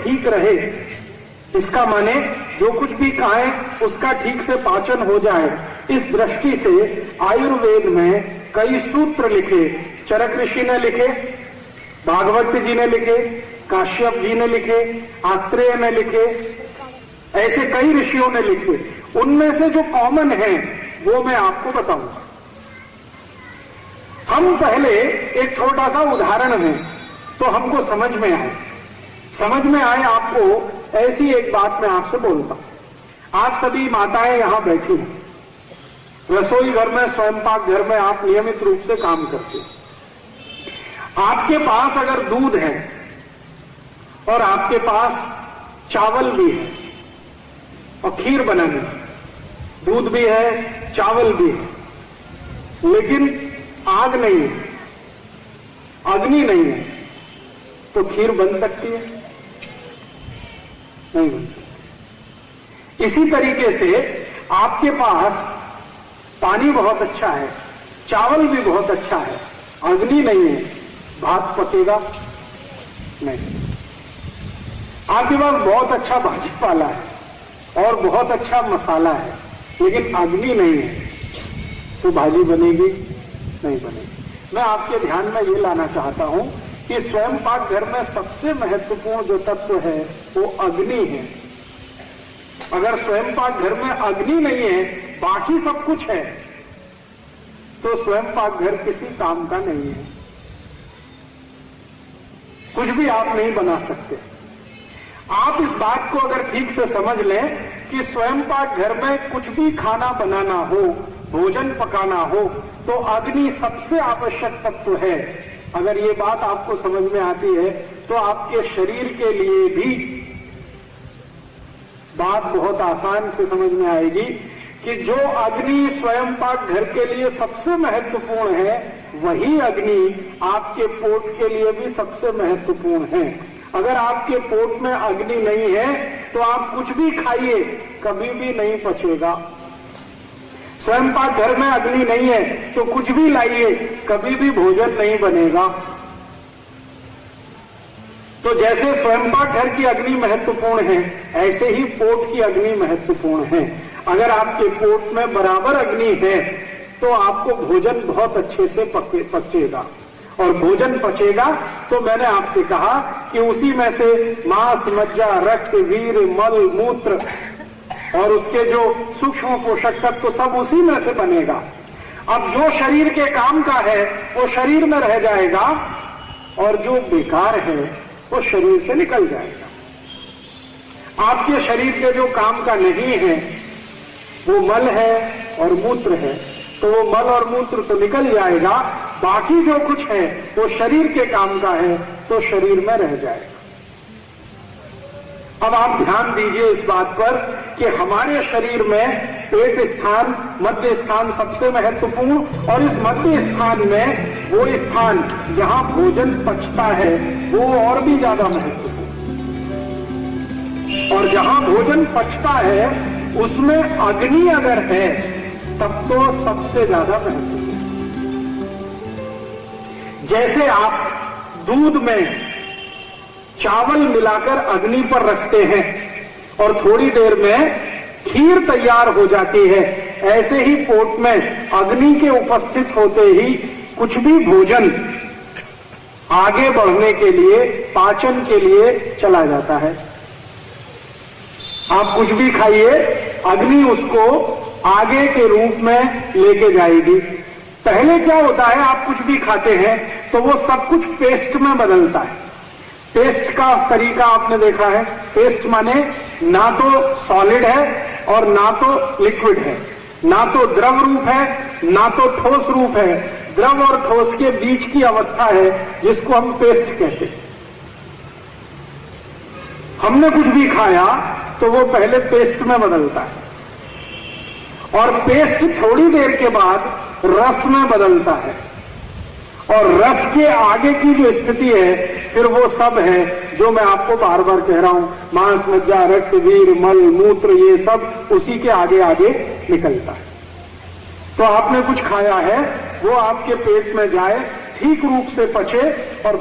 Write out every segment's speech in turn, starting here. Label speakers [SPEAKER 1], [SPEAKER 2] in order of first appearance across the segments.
[SPEAKER 1] ठीक रहे, इसका माने जो कुछ भी खाएं उसका ठीक से पाचन हो जाए, इस दृष्टि से आयुर्वेद में कई सूत्र लिखे। चरक ऋषि ने लिखे, भागवत जी ने लिखे, काश्यप जी ने लिखे, आत्रेय ने लिखे, ऐसे कई ऋषियों ने लिखे। उनमें से जो कॉमन है वो मैं आपको बताऊंगा। हम पहले एक छोटा सा उदाहरण है तो हमको समझ में आए आपको ऐसी एक बात मैं आपसे बोलता हूं। आप सभी माताएं यहां बैठी हैं, रसोई घर में, स्वयंपाक घर में आप नियमित रूप से काम करते हैं। आपके पास अगर दूध है और आपके पास चावल भी है और खीर बनानी है, दूध भी है, चावल भी है, लेकिन आग नहीं है, अग्नि नहीं है, तो खीर बन सकती है? नहीं बन सकती। इसी तरीके से आपके पास पानी बहुत अच्छा है, चावल भी बहुत अच्छा है, अग्नि नहीं है, भात पकेगा नहीं। आपके पास बहुत अच्छा भाजी पाला है और बहुत अच्छा मसाला है, लेकिन अग्नि नहीं है, तो भाजी बनेगी नहीं बनेगी। मैं आपके ध्यान में ये लाना चाहता हूं कि स्वयंपाक घर में सबसे महत्वपूर्ण जो तत्व है वो अग्नि है। अगर स्वयंपाक घर में अग्नि नहीं है, बाकी सब कुछ है, तो स्वयंपाक घर किसी काम का नहीं है, कुछ भी आप नहीं बना सकते। आप इस बात को अगर ठीक से समझ लें कि स्वयंपाक घर में कुछ भी खाना बनाना हो, भोजन पकाना हो, तो अग्नि सबसे आवश्यक तत्व है। अगर ये बात आपको समझ में आती है तो आपके शरीर के लिए भी बात बहुत आसान से समझ में आएगी कि जो अग्नि स्वयंपाक घर के लिए सबसे महत्वपूर्ण है, वही अग्नि आपके पोट के लिए भी सबसे महत्वपूर्ण है। अगर आपके पोट में अग्नि नहीं है तो आप कुछ भी खाइए, कभी भी नहीं पचेगा। स्वयंपाक घर में अग्नि नहीं है तो कुछ भी लाइए, कभी भी भोजन नहीं बनेगा। तो जैसे स्वयंपाक घर की अग्नि महत्वपूर्ण है, ऐसे ही पोट की अग्नि महत्वपूर्ण है। अगर आपके पोट में बराबर अग्नि है तो आपको भोजन बहुत अच्छे से पचेगा, और भोजन पचेगा तो मैंने आपसे कहा कि उसी में से मांस, मज्जा, रक्त, वीर, मल, मूत्र और उसके जो सूक्ष्म पोषक तत्व तो सब उसी में से बनेगा। अब जो शरीर के काम का है वो शरीर में रह जाएगा, और जो बेकार है वो शरीर से निकल जाएगा। आपके शरीर के जो काम का नहीं है वो मल है और मूत्र है, तो वो मल और मूत्र तो निकल जाएगा, बाकी जो कुछ है वो शरीर के काम का है तो शरीर में रह जाएगा। अब आप ध्यान दीजिए इस बात पर कि हमारे शरीर में पेट स्थान, मध्य स्थान सबसे महत्वपूर्ण, और इस मध्य स्थान में वो स्थान जहां भोजन पचता है वो और भी ज्यादा महत्वपूर्ण, और जहां भोजन पचता है उसमें अग्नि अगर है तब तो सबसे ज्यादा महत्वपूर्ण। जैसे आप दूध में चावल मिलाकर अग्नि पर रखते हैं और थोड़ी देर में खीर तैयार हो जाती है, ऐसे ही पोट में अग्नि के उपस्थित होते ही कुछ भी भोजन आगे बढ़ने के लिए, पाचन के लिए चला जाता है। आप कुछ भी खाइए, अग्नि उसको आगे के रूप में लेके जाएगी। पहले क्या होता है, आप कुछ भी खाते हैं तो वो सब कुछ पेस्ट में बदलता है। पेस्ट का तरीका आपने देखा है, पेस्ट माने ना तो सॉलिड है और ना तो लिक्विड है, ना तो द्रव रूप है ना तो ठोस रूप है, द्रव और ठोस के बीच की अवस्था है जिसको हम पेस्ट कहते हैं। हमने कुछ भी खाया तो वो पहले पेस्ट में बदलता है, और पेस्ट थोड़ी देर के बाद रस में बदलता है, और रस के आगे की जो स्थिति है फिर वो सब है जो मैं आपको बार बार कह रहा हूं, मांस, मज्जा, रक्त, वीर, मल, मूत्र, ये सब उसी के आगे आगे निकलता है। तो आपने कुछ खाया है, वो आपके पेट में जाए, ठीक रूप से पचे और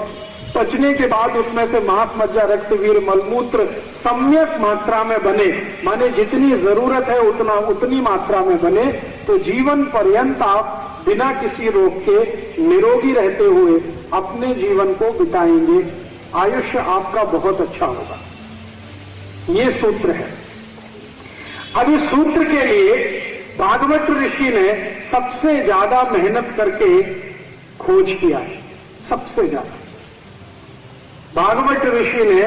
[SPEAKER 1] पचने के बाद उसमें से मांस, मज्जा, रक्त, वीर, मलमूत्र सम्यक मात्रा में बने, माने जितनी जरूरत है उतनी मात्रा में बने, तो जीवन पर्यंत आप बिना किसी रोग के निरोगी रहते हुए अपने जीवन को बिताएंगे। आयुष्य आपका बहुत अच्छा होगा। ये सूत्र है। अब इस सूत्र के लिए भागवत ऋषि ने सबसे ज्यादा मेहनत करके खोज किया है। सबसे ज्यादा भागवत ऋषि ने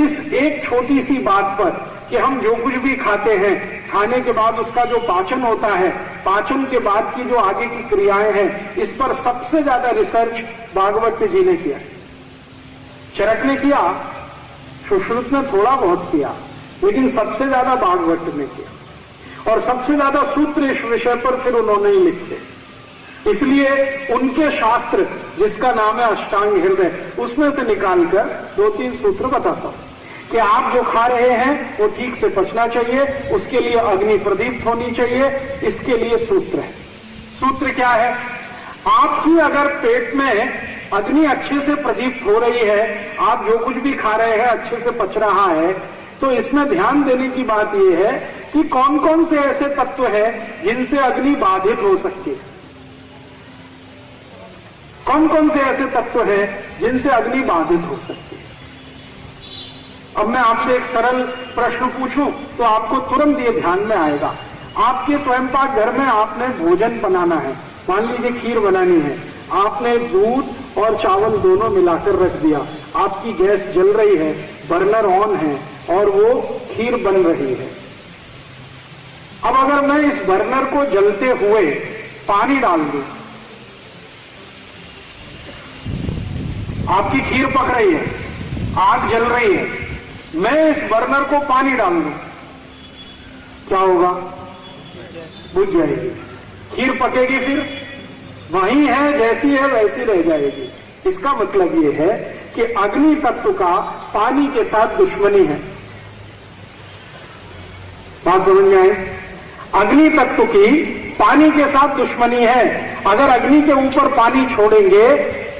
[SPEAKER 1] इस एक छोटी सी बात पर कि हम जो कुछ भी खाते हैं, खाने के बाद उसका जो पाचन होता है, पाचन के बाद की जो आगे की क्रियाएं हैं, इस पर सबसे ज्यादा रिसर्च भागवत जी ने किया। चरक ने किया, सुश्रुत ने थोड़ा बहुत किया, लेकिन सबसे ज्यादा भागवत ने किया और सबसे ज्यादा सूत्र इस विषय पर फिर उन्होंने ही लिखे। इसलिए उनके शास्त्र, जिसका नाम है अष्टांग हृदय, उसमें से निकालकर 2-3 सूत्र बताता हूं कि आप जो खा रहे हैं वो ठीक से पचना चाहिए, उसके लिए अग्नि प्रदीप्त होनी चाहिए। इसके लिए सूत्र है। सूत्र क्या है? आपकी अगर पेट में अग्नि अच्छे से प्रदीप्त हो रही है, आप जो कुछ भी खा रहे हैं अच्छे से पच रहा है, तो इसमें ध्यान देने की बात यह है कि कौन कौन से ऐसे तत्व हैं जिनसे अग्नि बाधित हो सकती है। कौन कौन से ऐसे तत्व हैं जिनसे अग्नि बाधित हो सकती है। अब मैं आपसे एक सरल प्रश्न पूछूं तो आपको तुरंत ये ध्यान में आएगा। आपके स्वयंपाक घर में आपने भोजन बनाना है, मान लीजिए खीर बनानी है, आपने दूध और चावल दोनों मिलाकर रख दिया, आपकी गैस जल रही है, बर्नर ऑन है और वो खीर बन रही है। अब अगर मैं इस बर्नर को जलते हुए पानी डाल दूं, आपकी खीर पक रही है, आग जल रही है, मैं इस बर्नर को पानी डाल दूं, क्या होगा? बुझ जाएगी। खीर पकेगी, फिर वही है, जैसी है वैसी रह जाएगी। इसका मतलब यह है कि अग्नि तत्व का पानी के साथ दुश्मनी है। बात समझ में आए? अग्नि तत्व की पानी के साथ दुश्मनी है। अगर अग्नि के ऊपर पानी छोड़ेंगे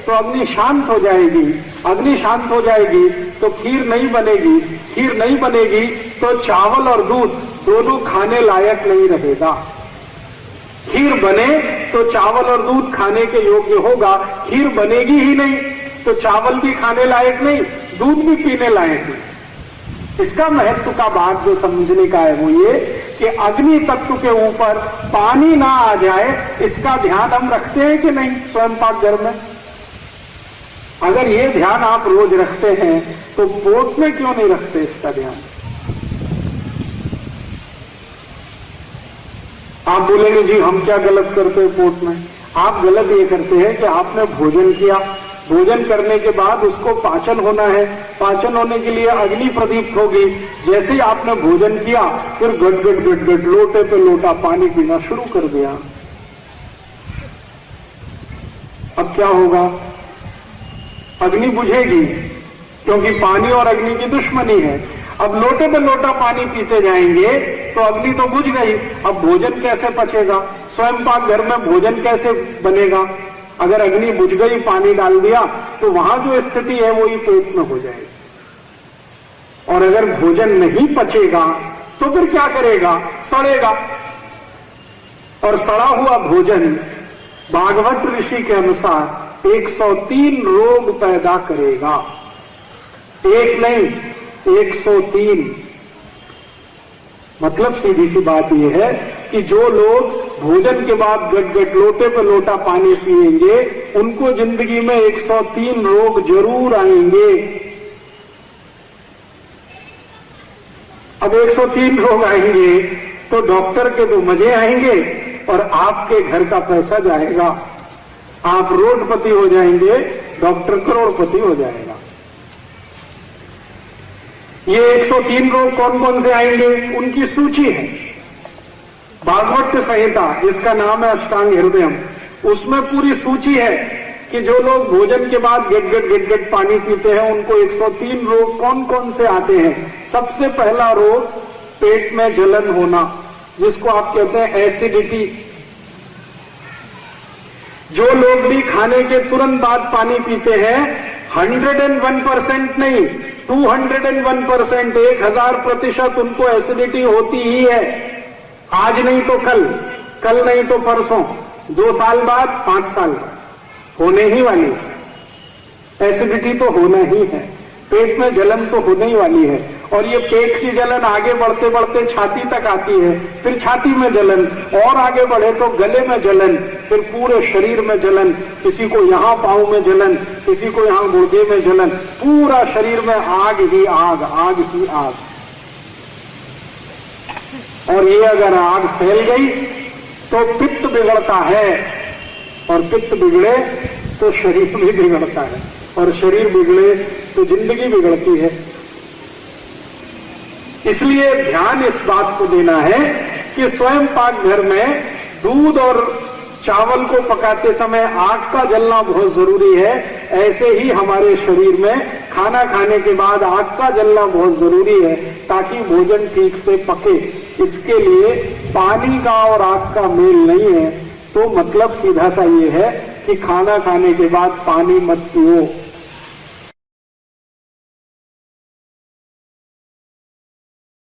[SPEAKER 1] तो अग्नि शांत हो जाएगी, अग्नि शांत हो जाएगी तो खीर नहीं बनेगी, खीर नहीं बनेगी तो चावल और दूध दोनों खाने लायक नहीं रहेगा। खीर बने तो चावल और दूध खाने के योग्य होगा, खीर बनेगी ही नहीं तो चावल भी खाने लायक नहीं, दूध भी पीने लायक नहीं। इसका महत्व का बात जो समझने का है वो ये कि अग्नि तत्व के ऊपर पानी ना आ जाए, इसका ध्यान हम रखते हैं कि नहीं स्वयंपाक घर में? अगर ये ध्यान आप रोज रखते हैं तो पोट में क्यों नहीं रखते इसका ध्यान? आप बोलेंगे जी हम क्या गलत करते हैं पोट में? आप गलत ये करते हैं कि आपने भोजन किया, भोजन करने के बाद उसको पाचन होना है, पाचन होने के लिए अग्नि प्रदीप्त होगी। जैसे ही आपने भोजन किया फिर गट गट गट गट लोटे पे लोटा पानी पीना शुरू कर दिया। अब क्या होगा? अग्नि बुझेगी, क्योंकि पानी और अग्नि की दुश्मनी है। अब लोटे पे लोटा पानी पीते जाएंगे तो अग्नि तो बुझ गई, अब भोजन कैसे पचेगा? स्वयंपाक घर में भोजन कैसे बनेगा? अगर अग्नि बुझ गई, पानी डाल दिया तो वहां जो स्थिति है वो ही पेट में हो जाएगी। और अगर भोजन नहीं पचेगा तो फिर क्या करेगा? सड़ेगा। और सड़ा हुआ भोजन भागवत ऋषि के अनुसार 103 रोग पैदा करेगा। एक नहीं, 103। मतलब सीधी सी बात यह है कि जो लोग भोजन के बाद गट गट लोटे पे लोटा पानी पिएंगे उनको जिंदगी में 103 रोग जरूर आएंगे। अब 103 रोग आएंगे तो डॉक्टर के तो मजे आएंगे और आपके घर का पैसा जाएगा। आप रोडपति हो जाएंगे, डॉक्टर करोड़पति हो जाएगा। ये 103 रोग कौन कौन से आएंगे उनकी सूची है। भागवत संहिता जिसका नाम है अष्टांग हृदयम, उसमें पूरी सूची है कि जो लोग भोजन के बाद गट गट पानी पीते हैं उनको 103 रोग कौन कौन से आते हैं। सबसे पहला रोग पेट में जलन होना, जिसको आप कहते हैं एसिडिटी। जो लोग भी खाने के तुरंत बाद पानी पीते हैं, 101% नहीं, 201%, 1000% उनको एसिडिटी होती ही है। आज नहीं तो कल, कल नहीं तो परसों, 2 साल बाद, 5 साल बाद होने ही वाली है। एसिडिटी तो होना ही है, पेट में जलन तो होने ही वाली है। और ये पेट की जलन आगे बढ़ते बढ़ते छाती तक आती है, फिर छाती में जलन, और आगे बढ़े तो गले में जलन, फिर पूरे शरीर में जलन, किसी को यहां पांव में जलन, किसी को यहां गुर्दे में जलन, पूरा शरीर में आग ही आग, आग ही आग। और ये अगर आग फैल गई तो पित्त बिगड़ता है, और पित्त बिगड़े तो शरीर भी बिगड़ता है, और शरीर बिगड़े तो जिंदगी बिगड़ती है। इसलिए ध्यान इस बात को देना है कि स्वयं पाक घर में दूध और चावल को पकाते समय आग का जलना बहुत जरूरी है। ऐसे ही हमारे शरीर में खाना खाने के बाद आग का जलना बहुत जरूरी है, ताकि भोजन ठीक से पके। इसके लिए पानी का और आग का मेल नहीं है। तो मतलब सीधा सा ये है कि खाना खाने के बाद पानी मत पियो।